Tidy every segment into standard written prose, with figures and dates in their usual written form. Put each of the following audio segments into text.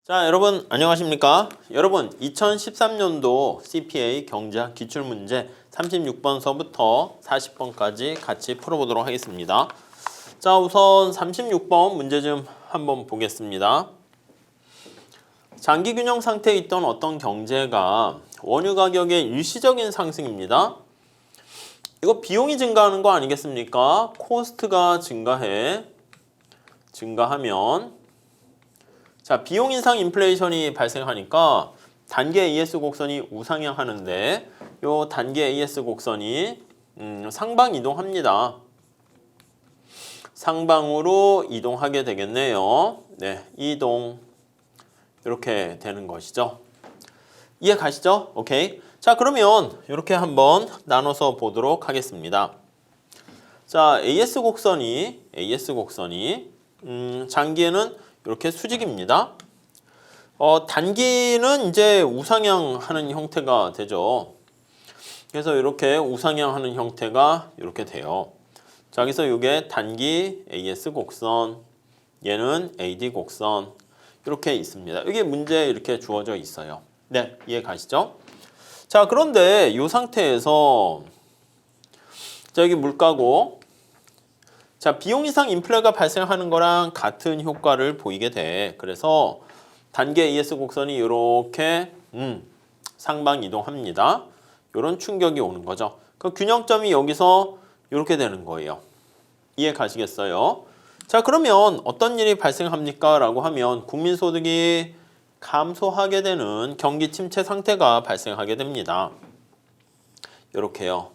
자, 여러분 안녕하십니까? 여러분 2013년도 CPA 경제학 기출문제 36번서부터 40번까지 같이 풀어보도록 하겠습니다. 자, 우선 36번 문제 좀 한번 보겠습니다. 장기균형 상태에 있던 어떤 경제가 원유 가격의 일시적인 상승입니다. 이거 비용이 증가하는 거 아니겠습니까? 코스트가 증가하면 자, 비용 인상 인플레이션이 발생하니까 단계 AS 곡선이 우상향하는데 요 단계 AS 곡선이 상방 이동합니다. 상방으로 이동하게 되겠네요. 네, 이동 이렇게 되는 것이죠. 이해 가시죠? 오케이. 자, 그러면 이렇게 한번 나눠서 보도록 하겠습니다. 자, AS 곡선이 장기에는 이렇게 수직입니다. 단기는 이제 우상향하는 형태가 되죠. 그래서 이렇게 우상향하는 형태가 이렇게 돼요. 자, 그래서 이게 단기 AS 곡선, 얘는 AD 곡선 이렇게 있습니다. 이게 문제에 이렇게 주어져 있어요. 네, 이해 가시죠? 자, 그런데 이 상태에서 자, 여기 물가고 자, 비용 이상 인플레가 발생하는 거랑 같은 효과를 보이게 돼. 그래서 단계 AS 곡선이 이렇게 상방 이동합니다. 이런 충격이 오는 거죠. 그 균형점이 여기서 이렇게 되는 거예요. 이해 가시겠어요? 자, 그러면 어떤 일이 발생합니까? 라고 하면 국민소득이 감소하게 되는 경기 침체 상태가 발생하게 됩니다. 이렇게요.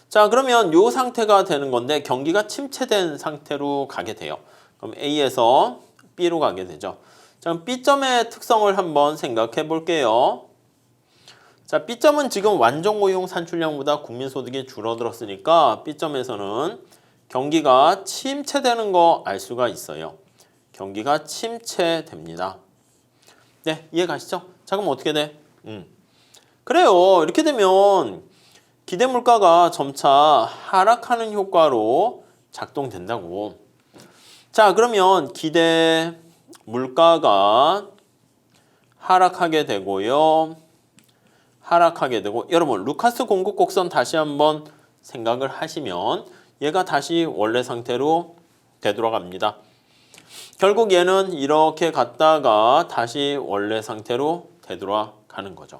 자, 그러면 이 상태가 되는 건데 경기가 침체된 상태로 가게 돼요. 그럼 A에서 B로 가게 되죠. 자, 그럼 B점의 특성을 한번 생각해 볼게요. 자, B점은 지금 완전 고용 산출량보다 국민소득이 줄어들었으니까 B점에서는 경기가 침체되는 거 알 수가 있어요. 경기가 침체됩니다. 네, 이해 가시죠? 자, 그럼 어떻게 돼? 그래요. 이렇게 되면 기대 물가가 점차 하락하는 효과로 작동된다고. 자, 그러면 기대 물가가 하락하게 되고요. 여러분 루카스 공급 곡선 다시 한번 생각을 하시면 얘가 다시 원래 상태로 되돌아갑니다. 결국 얘는 이렇게 갔다가 다시 원래 상태로 되돌아가는 거죠.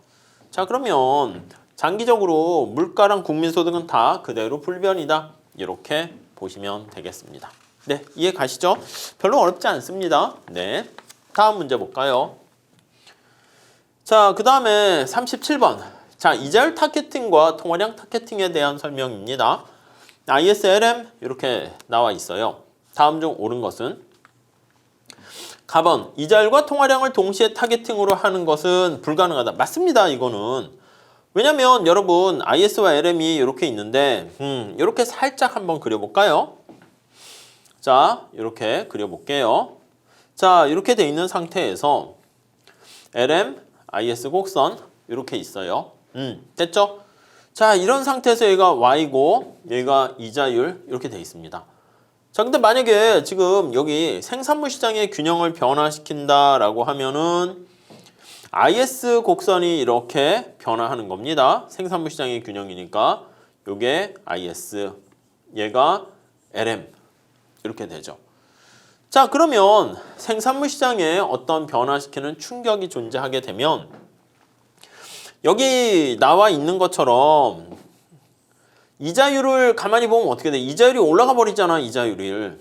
자, 그러면 장기적으로 물가랑 국민소득은 다 그대로 불변이다. 이렇게 보시면 되겠습니다. 네, 이해 가시죠? 별로 어렵지 않습니다. 네, 다음 문제 볼까요? 자, 그 다음에 37번. 자, 이자율 타겟팅과 통화량 타겟팅에 대한 설명입니다. ISLM 이렇게 나와 있어요. 다음 중 옳은 것은? 가번, 이자율과 통화량을 동시에 타겟팅으로 하는 것은 불가능하다. 맞습니다, 이거는. 왜냐면 여러분 IS와 LM이 이렇게 있는데 이렇게 살짝 한번 그려볼까요? 자, 이렇게 그려볼게요. 자, 이렇게 돼 있는 상태에서 LM, IS 곡선 이렇게 있어요. 됐죠? 자, 이런 상태에서 얘가 Y고 얘가 이자율 이렇게 돼 있습니다. 자, 근데 만약에 지금 여기 생산물 시장의 균형을 변화시킨다라고 하면은 IS 곡선이 이렇게 변화하는 겁니다. 생산물 시장의 균형이니까 요게 IS, 얘가 LM 이렇게 되죠. 자, 그러면 생산물 시장에 어떤 변화시키는 충격이 존재하게 되면 여기 나와 있는 것처럼 이자율을 가만히 보면 어떻게 돼? 이자율이 올라가 버리잖아, 이자율을.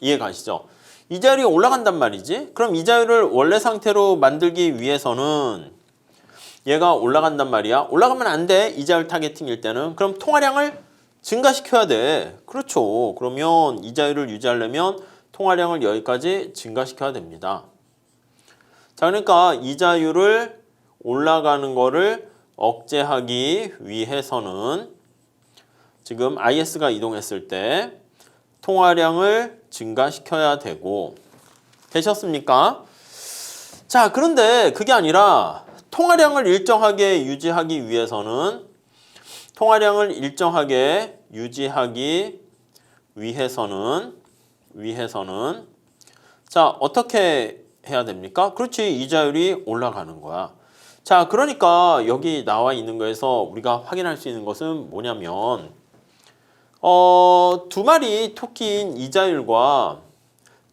이해 가시죠? 이자율이 올라간단 말이지. 그럼 이자율을 원래 상태로 만들기 위해서는 얘가 올라간단 말이야. 올라가면 안 돼. 이자율 타겟팅일 때는. 그럼 통화량을 증가시켜야 돼. 그렇죠. 그러면 이자율을 유지하려면 통화량을 여기까지 증가시켜야 됩니다. 자, 그러니까 이자율을 올라가는 거를 억제하기 위해서는 지금 IS가 이동했을 때 통화량을 증가시켜야 되고. 되셨습니까? 자, 그런데 그게 아니라 통화량을 일정하게 유지하기 위해서는 자, 어떻게 해야 됩니까? 그렇지. 이자율이 올라가는 거야. 자, 그러니까 여기 나와 있는 거에서 우리가 확인할 수 있는 것은 뭐냐면 두 마리 토끼인 이자율과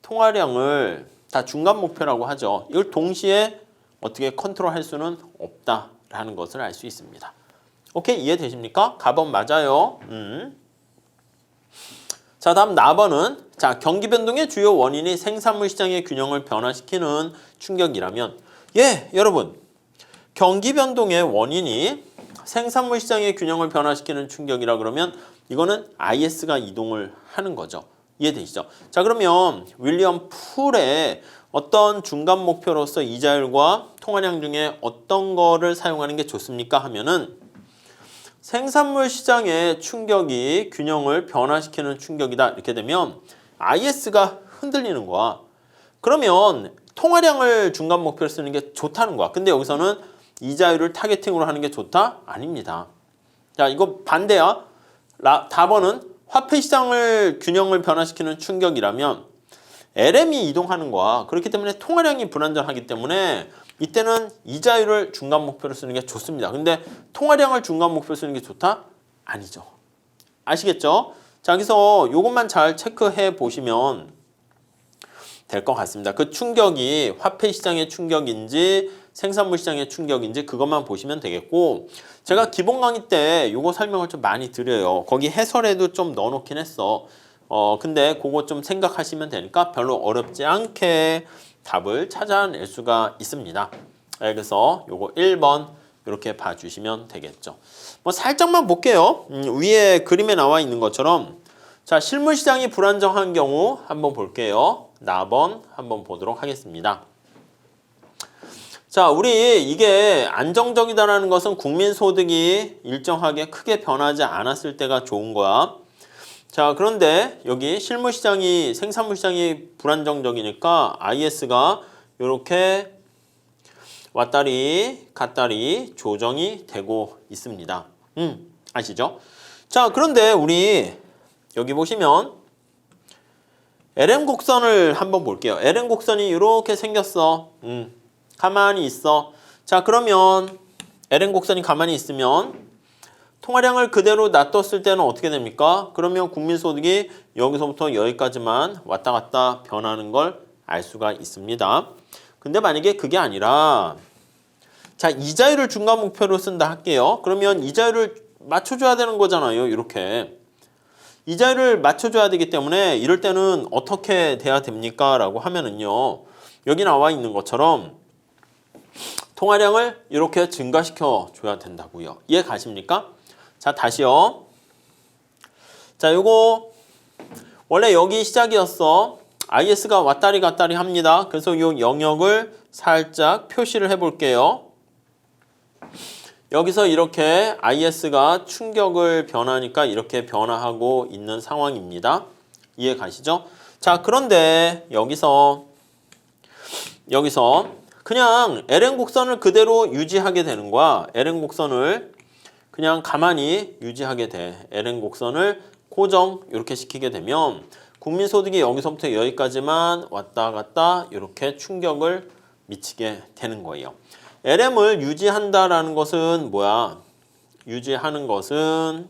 통화량을 다 중간 목표라고 하죠. 이걸 동시에 어떻게 컨트롤할 수는 없다라는 것을 알 수 있습니다. 오케이, 이해되십니까? 가번 맞아요. 자, 다음 나번은 자, 경기 변동의 주요 원인이 생산물 시장의 균형을 변화시키는 충격이라면 여러분 경기 변동의 원인이 생산물 시장의 균형을 변화시키는 충격이라 그러면 이거는 IS가 이동을 하는 거죠. 이해되시죠? 자, 그러면 윌리엄 풀의 어떤 중간 목표로서 이자율과 통화량 중에 어떤 거를 사용하는 게 좋습니까? 하면은 생산물 시장의 충격이 균형을 변화시키는 충격이다. 이렇게 되면 IS가 흔들리는 거야. 그러면 통화량을 중간 목표로 쓰는 게 좋다는 거야. 근데 여기서는 이자율을 타겟팅으로 하는 게 좋다? 아닙니다. 자, 이거 반대야. 답은 화폐 시장을 균형을 변화시키는 충격이라면 LM이 이동하는 거야. 그렇기 때문에 통화량이 불안정하기 때문에 이때는 이자율을 중간 목표로 쓰는 게 좋습니다. 근데 통화량을 중간 목표로 쓰는 게 좋다? 아니죠. 아시겠죠? 자, 여기서 이것만 잘 체크해 보시면 될 것 같습니다. 그 충격이 화폐 시장의 충격인지 생산물 시장의 충격인지 그것만 보시면 되겠고, 제가 기본 강의 때 이거 설명을 좀 많이 드려요. 거기 해설에도 좀 넣어놓긴 했어. 근데 그거 좀 생각하시면 되니까 별로 어렵지 않게 답을 찾아낼 수가 있습니다. 그래서 요거 1번 이렇게 봐주시면 되겠죠. 뭐 살짝만 볼게요. 위에 그림에 나와 있는 것처럼 자, 실물 시장이 불안정한 경우 한번 볼게요. 나번 한번 보도록 하겠습니다. 자, 우리 이게 안정적이다라는 것은 국민 소득이 일정하게 크게 변하지 않았을 때가 좋은 거야. 자, 그런데 여기 실물 시장이 생산물 시장이 불안정적이니까 IS가 이렇게 왔다리 갔다리 조정이 되고 있습니다. 아시죠? 자, 그런데 우리 여기 보시면 LM 곡선을 한번 볼게요. LM 곡선이 이렇게 생겼어. 가만히 있어. 자, 그러면 LM 곡선이 가만히 있으면 통화량을 그대로 놔뒀을 때는 어떻게 됩니까? 그러면 국민소득이 여기서부터 여기까지만 왔다 갔다 변하는 걸 알 수가 있습니다. 근데 만약에 그게 아니라 자, 이자율을 중간 목표로 쓴다 할게요. 그러면 이자율을 맞춰줘야 되는 거잖아요. 이렇게. 이자율을 맞춰줘야 되기 때문에 이럴 때는 어떻게 돼야 됩니까? 라고 하면은요. 여기 나와 있는 것처럼 통화량을 이렇게 증가시켜 줘야 된다고요. 이해 가십니까? 자, 다시요. 자, 요거 원래 여기 시작이었어. IS가 왔다리 갔다리 합니다. 그래서 요 영역을 살짝 표시를 해볼게요. 여기서 이렇게 IS가 충격을 변하니까 이렇게 변화하고 있는 상황입니다. 이해 가시죠? 자, 그런데 여기서 그냥 LN 곡선을 그대로 유지하게 되는 거야. LN 곡선을 그냥 가만히 유지하게 돼. LN 곡선을 고정 이렇게 시키게 되면 국민소득이 여기서부터 여기까지만 왔다 갔다 이렇게 충격을 미치게 되는 거예요. LM을 유지한다라는 것은 뭐야? 유지하는 것은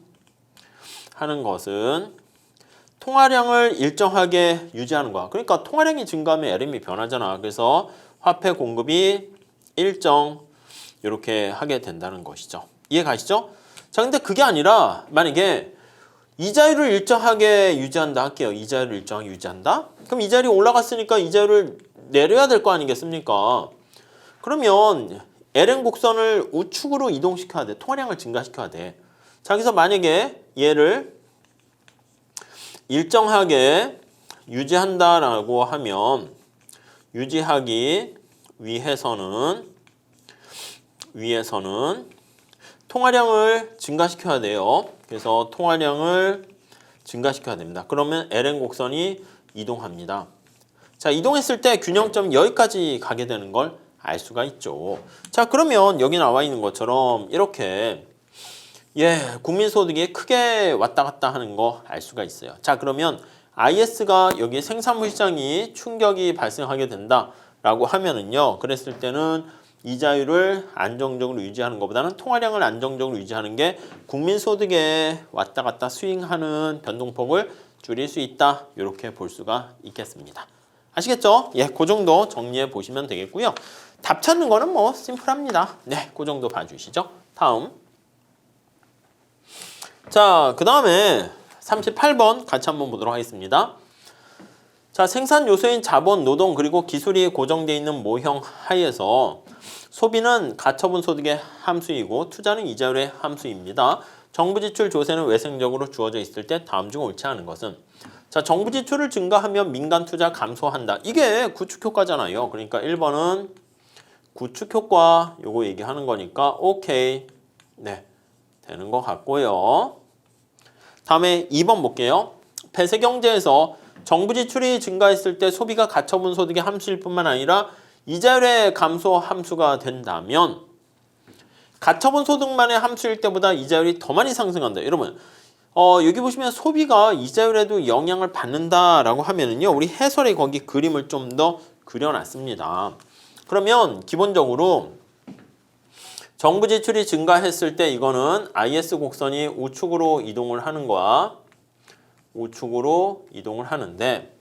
통화량을 일정하게 유지하는 거야. 그러니까 통화량이 증가하면 LM이 변하잖아. 그래서 화폐 공급이 일정 이렇게 하게 된다는 것이죠. 이해 가시죠? 자, 근데 그게 아니라 만약에 이자율을 일정하게 유지한다 할게요. 이자율을 일정하게 유지한다? 그럼 이자율이 올라갔으니까 이자율을 내려야 될 거 아니겠습니까? 그러면 LN 곡선을 우측으로 이동시켜야 돼. 통화량을 증가시켜야 돼. 자, 여기서 만약에 얘를 일정하게 유지한다라고 하면 유지하기 위해서는 통화량을 증가시켜야 돼요. 그래서 통화량을 증가시켜야 됩니다. 그러면 LN 곡선이 이동합니다. 자, 이동했을 때 균형점 여기까지 가게 되는 걸 알 수가 있죠. 자, 그러면 여기 나와 있는 것처럼 이렇게 국민소득이 크게 왔다 갔다 하는 거 알 수가 있어요. 자, 그러면 IS가 여기 생산물 시장이 충격이 발생하게 된다 라고 하면은요. 그랬을 때는 이자율을 안정적으로 유지하는 것보다는 통화량을 안정적으로 유지하는 게 국민소득에 왔다 갔다 스윙하는 변동폭을 줄일 수 있다. 이렇게 볼 수가 있겠습니다. 아시겠죠? 예, 그 정도 정리해 보시면 되겠고요. 답 찾는 거는 뭐 심플합니다. 네, 그 정도 봐주시죠. 다음. 자, 그 다음에 38번 같이 한번 보도록 하겠습니다. 자, 생산 요소인 자본, 노동, 그리고 기술이 고정되어 있는 모형 하에서 소비는 가처분 소득의 함수이고 투자는 이자율의 함수입니다. 정부 지출 조세는 외생적으로 주어져 있을 때 다음 중 옳지 않은 것은? 자, 정부 지출을 증가하면 민간 투자 감소한다. 이게 구축 효과잖아요. 그러니까 1번은 구축 효과 요거 얘기하는 거니까 오케이. 네, 되는 것 같고요. 다음에 2번 볼게요. 폐쇄 경제에서 정부 지출이 증가했을 때 소비가 가처분 소득의 함수일 뿐만 아니라 이자율의 감소 함수가 된다면 가처분 소득만의 함수일 때보다 이자율이 더 많이 상승한다. 여러분, 여기 보시면 소비가 이자율에도 영향을 받는다라고 하면은요, 우리 해설에 거기 그림을 좀 더 그려놨습니다. 그러면 기본적으로 정부 지출이 증가했을 때 이거는 IS 곡선이 우측으로 이동을 하는 거야. 우측으로 이동을 하는데,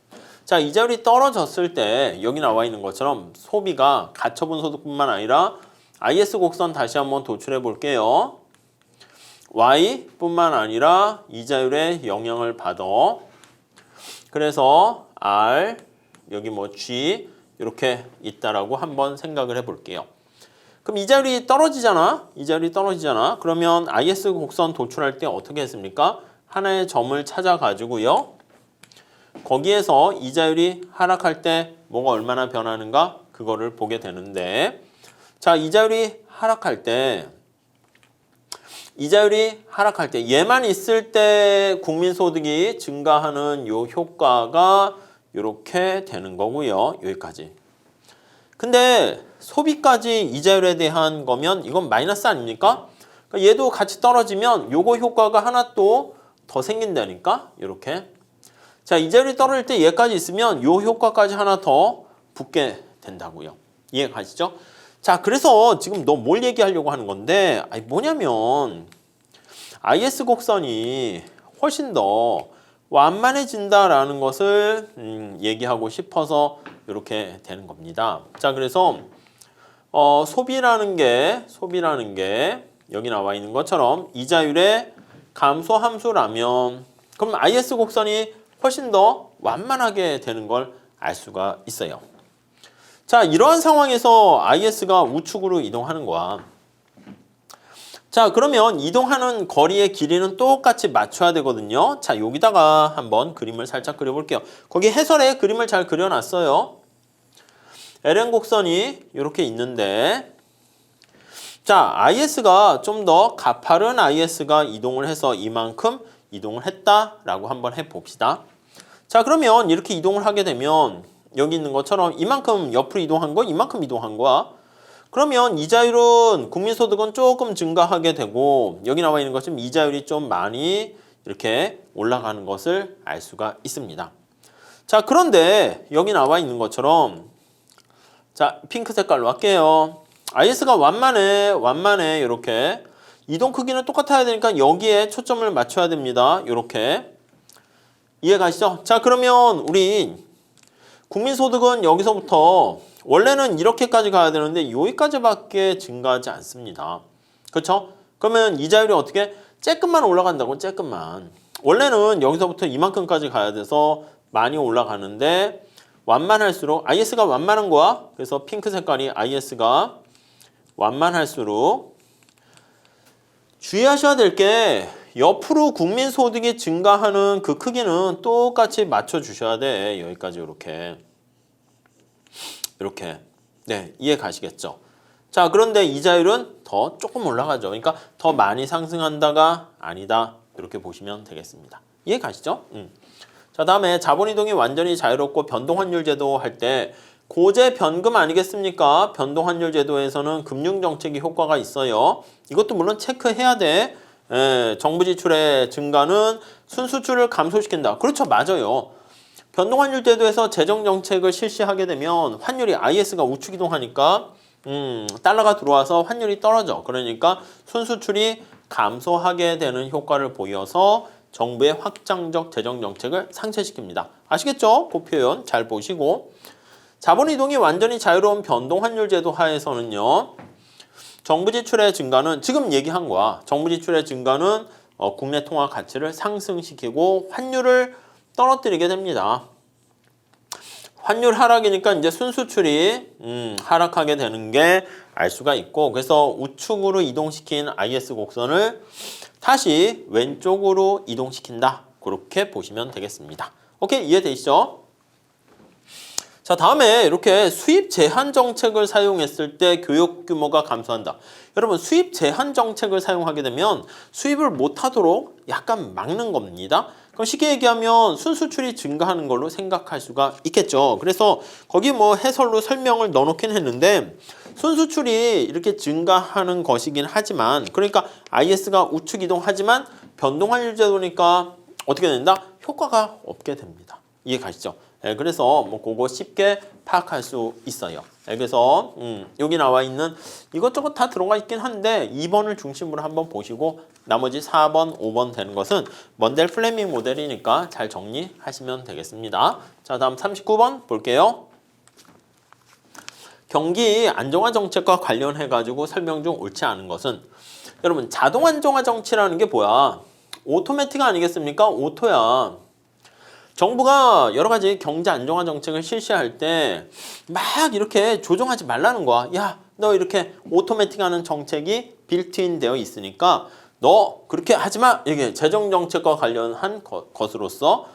자, 이자율이 떨어졌을 때 여기 나와 있는 것처럼 소비가 가처분 소득뿐만 아니라 IS 곡선 다시 한번 도출해 볼게요. Y뿐만 아니라 이자율에 영향을 받아. 그래서 R, 여기 뭐 G 이렇게 있다라고 한번 생각을 해 볼게요. 그럼 이자율이 떨어지잖아. 이자율이 떨어지잖아. 그러면 IS 곡선 도출할 때 어떻게 했습니까? 하나의 점을 찾아가지고요. 거기에서 이자율이 하락할 때 뭐가 얼마나 변하는가? 그거를 보게 되는데, 자, 이자율이 하락할 때 얘만 있을 때 국민소득이 증가하는 요 효과가 이렇게 되는 거고요. 여기까지. 근데 소비까지 이자율에 대한 거면 이건 마이너스 아닙니까? 그러니까 얘도 같이 떨어지면 요거 효과가 하나 또 더 생긴다니까? 이렇게. 자, 이자율이 떨어질 때 얘까지 있으면 요 효과까지 하나 더 붙게 된다고요. 이해 가시죠? 자, 그래서 지금 너 뭘 얘기하려고 하는 건데, 아니 뭐냐면 IS 곡선이 훨씬 더 완만해진다라는 것을 얘기하고 싶어서 이렇게 되는 겁니다. 자, 그래서 소비라는 게 여기 나와 있는 것처럼 이자율의 감소 함수라면 그럼 IS 곡선이 훨씬 더 완만하게 되는 걸 알 수가 있어요. 자, 이러한 상황에서 IS가 우측으로 이동하는 거야. 자, 그러면 이동하는 거리의 길이는 똑같이 맞춰야 되거든요. 자, 여기다가 한번 그림을 살짝 그려볼게요. 거기 해설에 그림을 잘 그려놨어요. LN 곡선이 이렇게 있는데, 자, IS가 좀 더 가파른 IS가 이동을 해서 이만큼 이동을 했다라고 한번 해봅시다. 자, 그러면 이렇게 이동을 하게 되면 여기 있는 것처럼 이만큼 옆으로 이동한 거, 이만큼 이동한 거야. 그러면 이자율은 국민소득은 조금 증가하게 되고 여기 나와 있는 것처럼 이자율이 좀 많이 이렇게 올라가는 것을 알 수가 있습니다. 자, 그런데 여기 나와 있는 것처럼 자, 핑크 색깔로 할게요. IS가 완만해 이렇게. 이동 크기는 똑같아야 되니까 여기에 초점을 맞춰야 됩니다. 이렇게. 이해 가시죠? 자, 그러면 우리 국민소득은 여기서부터 원래는 이렇게까지 가야 되는데 여기까지밖에 증가하지 않습니다. 그렇죠? 그러면 이자율이 어떻게? 조금만 올라간다고, 조금만. 원래는 여기서부터 이만큼까지 가야 돼서 많이 올라가는데 완만할수록 IS가 완만한 거야. 그래서 핑크 색깔이 IS가 완만할수록 주의하셔야 될 게 옆으로 국민소득이 증가하는 그 크기는 똑같이 맞춰주셔야 돼. 여기까지 이렇게. 네, 이해 가시겠죠? 자, 그런데 이자율은 더 조금 올라가죠. 그러니까 더 많이 상승한다가 아니다. 이렇게 보시면 되겠습니다. 이해 가시죠? 자, 다음에 자본이동이 완전히 자유롭고 변동환율 제도 할 때 고제 변금 아니겠습니까? 변동환율 제도에서는 금융정책이 효과가 있어요. 이것도 물론 체크해야 돼. 정부 지출의 증가는 순수출을 감소시킨다. 그렇죠, 맞아요. 변동환율 제도에서 재정정책을 실시하게 되면 환율이 IS가 우측 이동하니까 달러가 들어와서 환율이 떨어져. 그러니까 순수출이 감소하게 되는 효과를 보여서 정부의 확장적 재정정책을 상쇄시킵니다. 아시겠죠? 그 표현 잘 보시고. 자본이동이 완전히 자유로운 변동환율 제도 하에서는요. 정부 지출의 증가는 지금 얘기한 거야. 정부 지출의 증가는 국내 통화 가치를 상승시키고 환율을 떨어뜨리게 됩니다. 환율 하락이니까 이제 순수출이 하락하게 되는 게 알 수가 있고, 그래서 우측으로 이동시킨 IS 곡선을 다시 왼쪽으로 이동시킨다. 그렇게 보시면 되겠습니다. 오케이, 이해되시죠? 자, 다음에 이렇게 수입 제한 정책을 사용했을 때 교육 규모가 감소한다. 여러분, 수입 제한 정책을 사용하게 되면 수입을 못하도록 약간 막는 겁니다. 그럼 쉽게 얘기하면 순수출이 증가하는 걸로 생각할 수가 있겠죠. 그래서 거기 뭐 해설로 설명을 넣어놓긴 했는데 순수출이 이렇게 증가하는 것이긴 하지만, 그러니까 IS가 우측 이동하지만 변동환율 제도니까 어떻게 된다? 효과가 없게 됩니다. 이해 가시죠? 그래서 뭐 그거 쉽게 파악할 수 있어요. 그래서 여기 나와 있는 이것저것 다 들어가 있긴 한데 2번을 중심으로 한번 보시고 나머지 4번, 5번 되는 것은 먼델 플레밍 모델이니까 잘 정리하시면 되겠습니다. 자, 다음 39번 볼게요. 경기 안정화 정책과 관련해 가지고 설명 중 옳지 않은 것은, 여러분 자동 안정화 정치라는 게 뭐야? 오토매틱 아니겠습니까? 오토야. 정부가 여러 가지 경제 안정화 정책을 실시할 때 막 이렇게 조정하지 말라는 거야. 야, 너 이렇게 오토매틱하는 정책이 빌트인 되어 있으니까 너 그렇게 하지 마. 이게 재정 정책과 관련한 것으로서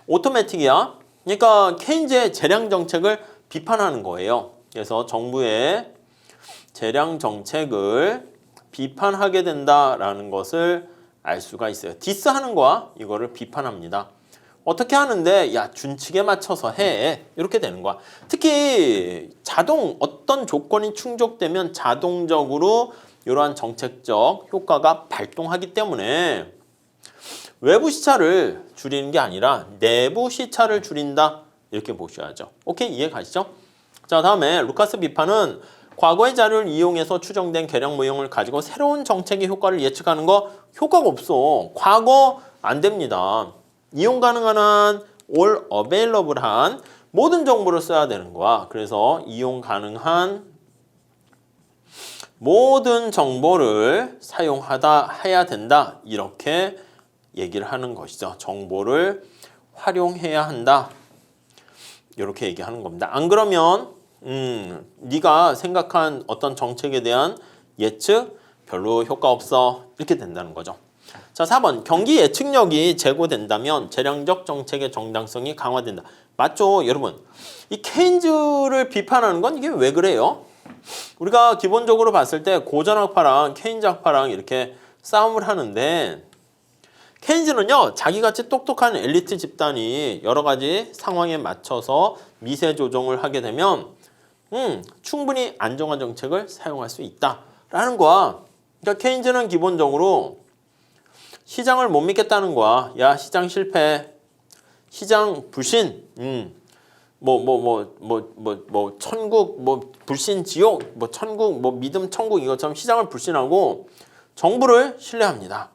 오토매틱이야. 그러니까 케인즈의 재량 정책을 비판하는 거예요. 그래서 정부의 재량 정책을 비판하게 된다라는 것을 알 수가 있어요. 디스하는 거야. 이거를 비판합니다. 어떻게 하는데 야 준칙에 맞춰서 해 이렇게 되는 거야. 특히 어떤 조건이 충족되면 자동적으로 이러한 정책적 효과가 발동하기 때문에 외부 시차를 줄이는 게 아니라 내부 시차를 줄인다 이렇게 보셔야죠. 오케이, 이해 가시죠? 자, 다음에 루카스 비판은 과거의 자료를 이용해서 추정된 계량 모형을 가지고 새로운 정책의 효과를 예측하는 거 효과가 없어. 과거 안 됩니다. 이용 가능한 한 all available한 모든 정보를 써야 되는 거야. 그래서 이용 가능한 모든 정보를 해야 된다. 이렇게 얘기를 하는 것이죠. 정보를 활용해야 한다. 이렇게 얘기하는 겁니다. 안 그러면 네가 생각한 어떤 정책에 대한 예측 별로 효과 없어. 이렇게 된다는 거죠. 자, 4번. 경기 예측력이 제고된다면 재량적 정책의 정당성이 강화된다. 맞죠, 여러분? 이 케인즈를 비판하는 건 이게 왜 그래요? 우리가 기본적으로 봤을 때 고전학파랑 케인즈학파랑 이렇게 싸움을 하는데 케인즈는요, 자기같이 똑똑한 엘리트 집단이 여러 가지 상황에 맞춰서 미세 조정을 하게 되면 충분히 안정화 정책을 사용할 수 있다라는 거야. 그러니까 케인즈는 기본적으로 시장을 못 믿겠다는 거야. 야, 시장 실패, 시장 불신, 천국, 불신 지옥, 천국, 믿음 천국 이것처럼 시장을 불신하고 정부를 신뢰합니다.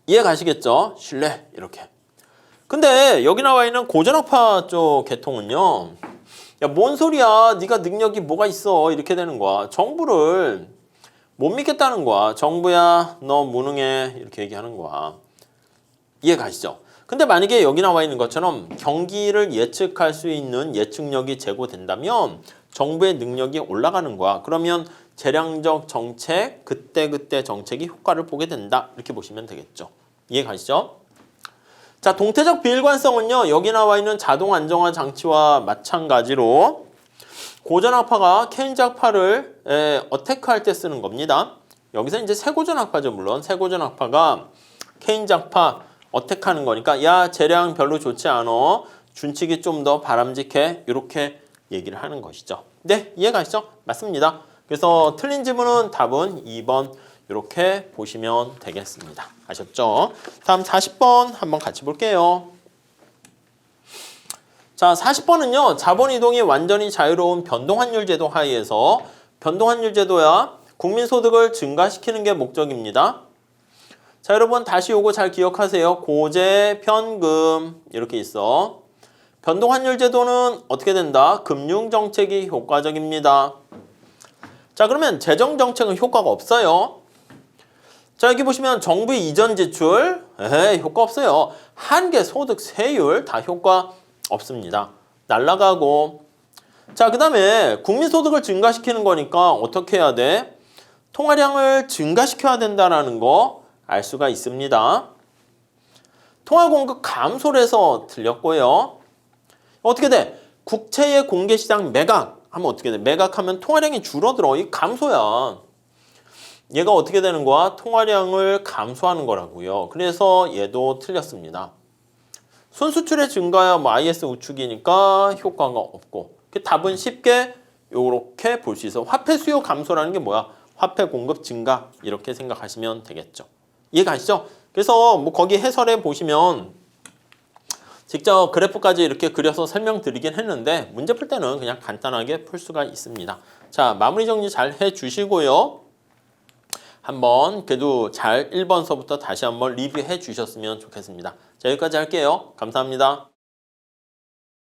이해 가시겠죠? 신뢰 이렇게. 근데 여기 나와 있는 고전학파 쪽 계통은요. 야, 뭔 소리야? 네가 능력이 뭐가 있어? 이렇게 되는 거야. 정부를 못 믿겠다는 거야. 정부야, 너 무능해. 이렇게 얘기하는 거야. 이해 가시죠? 근데 만약에 여기 나와 있는 것처럼 경기를 예측할 수 있는 예측력이 제고된다면 정부의 능력이 올라가는 거야. 그러면 재량적 정책, 그때 정책이 효과를 보게 된다. 이렇게 보시면 되겠죠. 이해 가시죠? 자, 동태적 비일관성은요. 여기 나와 있는 자동 안정화 장치와 마찬가지로 고전학파가 케인즈학파를 어택할 때 쓰는 겁니다. 여기서 이제 새고전학파죠. 물론 새고전학파가 케인즈학파 어택하는 거니까 야, 재량 별로 좋지 않어. 준칙이 좀 더 바람직해. 이렇게 얘기를 하는 것이죠. 네, 이해 가시죠? 맞습니다. 그래서 틀린 지문은 답은 2번 이렇게 보시면 되겠습니다. 아셨죠? 다음 40번 한번 같이 볼게요. 자, 40번은요. 자본 이동이 완전히 자유로운 변동환율 제도 하에서 변동환율 제도야 국민소득을 증가시키는 게 목적입니다. 자, 여러분 다시 요거 잘 기억하세요. 고재, 편금 이렇게 있어. 변동환율 제도는 어떻게 된다? 금융정책이 효과적입니다. 자, 그러면 재정정책은 효과가 없어요. 자, 여기 보시면 정부의 이전 지출 효과 없어요. 한계 소득 세율 다 효과 없습니다. 날라가고. 자, 그 다음에 국민소득을 증가시키는 거니까 어떻게 해야 돼? 통화량을 증가시켜야 된다는 거 알 수가 있습니다. 통화 공급 감소를 해서 틀렸고요. 어떻게 돼? 국채의 공개시장 매각 하면 어떻게 돼? 매각하면 통화량이 줄어들어. 이 감소야. 얘가 어떻게 되는 거야? 통화량을 감소하는 거라고요. 그래서 얘도 틀렸습니다. 순수출의 증가야 뭐 IS 우측이니까 효과가 없고. 답은 쉽게 이렇게 볼 수 있어. 화폐 수요 감소라는 게 뭐야? 화폐 공급 증가 이렇게 생각하시면 되겠죠. 이해가시죠? 그래서 뭐 거기 해설에 보시면 직접 그래프까지 이렇게 그려서 설명드리긴 했는데 문제 풀 때는 그냥 간단하게 풀 수가 있습니다. 자, 마무리 정리 잘 해주시고요. 한번 그래도 잘 1번서부터 다시 한번 리뷰해 주셨으면 좋겠습니다. 자, 여기까지 할게요. 감사합니다.